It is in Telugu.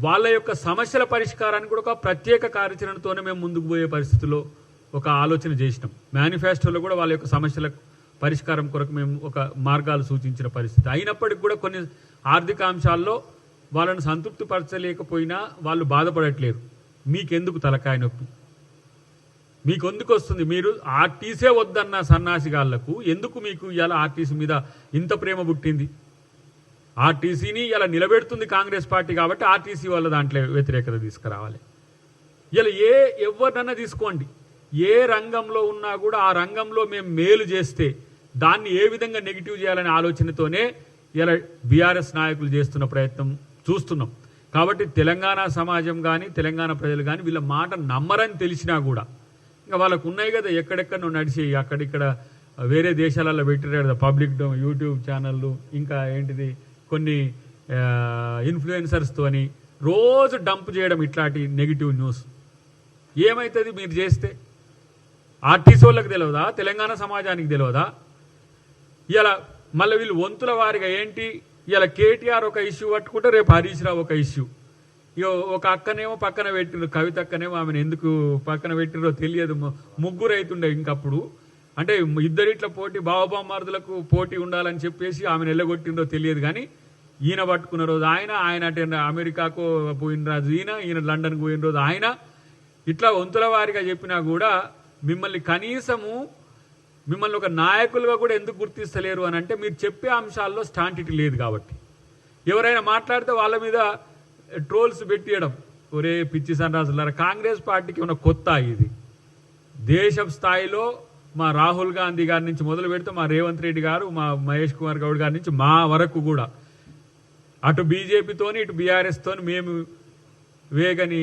వాళ్ళ యొక్క సమస్యల పరిష్కారానికి కూడా ఒక ప్రత్యేక కార్యాచరణతోనే మేము ముందుకు పోయే పరిస్థితిలో ఒక ఆలోచన చేసినాం. మేనిఫెస్టోలో కూడా వాళ్ళ యొక్క సమస్యల పరిష్కారం కొరకు మేము ఒక మార్గాలు సూచించిన పరిస్థితి. అయినప్పటికీ కూడా కొన్ని ఆర్థిక అంశాల్లో వాళ్ళని సంతృప్తిపరచలేకపోయినా వాళ్ళు బాధపడట్లేరు. మీకెందుకు తలకాయ నొప్పి? మీకు ఎందుకు వస్తుంది? మీరు ఆర్టీసీ వద్దన్న సన్నాసిగాళ్లకు ఎందుకు మీకు ఇలా ఆర్టీసీ మీద ఇంత ప్రేమ పుట్టింది? ఆర్టీసీని ఇలా నిలబెడుతుంది కాంగ్రెస్ పార్టీ కాబట్టి ఆర్టీసీ వాళ్ళ దాంట్లో వ్యతిరేకత తీసుకురావాలి. ఇలా ఎవరినన్నా తీసుకోండి, ఏ రంగంలో ఉన్నా కూడా ఆ రంగంలో మేము మేలు చేస్తే దాన్ని ఏ విధంగా నెగిటివ్ చేయాలనే ఆలోచనతోనే ఇలా బీఆర్ఎస్ నాయకులు చేస్తున్న ప్రయత్నం చూస్తున్నాం. కాబట్టి తెలంగాణ సమాజం కానీ తెలంగాణ ప్రజలు కానీ వీళ్ళ మాట నమ్మరని తెలిసినా కూడా ఇంకా వాళ్ళకు ఉన్నాయి కదా, ఎక్కడెక్కడో నడిచి అక్కడిక్కడ వేరే దేశాలలో పెట్టారు కదా పబ్లిక్ యూట్యూబ్ ఛానళ్ళు, ఇంకా ఏంటిది కొన్ని ఇన్ఫ్లుయెన్సర్స్తో అని రోజు డంప్ చేయడం ఇట్లాంటి నెగిటివ్ న్యూస్. ఏమవుతుంది మీరు చేస్తే? ఆర్టీసీ వాళ్ళకి తెలియదా? తెలంగాణ సమాజానికి తెలియదా? ఇలా మళ్ళీ వీళ్ళు వంతుల వారిగా ఏంటి, ఇలా కేటీఆర్ ఒక ఇష్యూ పట్టుకుంటే రేపు హరీష్ రావు ఒక ఇష్యూ. ఇక ఒక అక్కనేమో పక్కన పెట్టిండ్రు, కవిత అక్కనేమో ఆమెను ఎందుకు పక్కన పెట్టిండ్రో తెలియదు. ముగ్గురు అవుతుండే ఇంకప్పుడు, అంటే ఇద్దరిట్ల పోటీ బావబామార్దులకు పోటీ ఉండాలని చెప్పేసి ఆమెను ఎల్లగొట్టిండ్రో తెలియదు. కానీ ఈయన పట్టుకున్న రోజు ఆయన అంటే అమెరికాకు పోయిన రోజు ఈయన లండన్కి పోయిన రోజు ఆయన, ఇట్లా వంతుల వారిగా చెప్పినా కూడా మిమ్మల్ని కనీసము మిమ్మల్ని ఒక నాయకులుగా కూడా ఎందుకు గుర్తిస్తలేరు అని అంటే మీరు చెప్పే అంశాల్లో స్టాంటిటీ లేదు కాబట్టి. ఎవరైనా మాట్లాడితే వాళ్ళ మీద ట్రోల్స్ పెట్టియడం, ఒరే పిచ్చి సన్రాసులారా. కాంగ్రెస్ పార్టీకి ఉన్న కొత్త ఇది. దేశ స్థాయిలో మా రాహుల్ గాంధీ గారి నుంచి మొదలు పెడితే మా రేవంత్ రెడ్డి గారు, మా మహేష్ కుమార్ గౌడ్ గారి నుంచి మా వరకు కూడా అటు బీజేపీతోని ఇటు బీఆర్ఎస్తోని మేము వేగని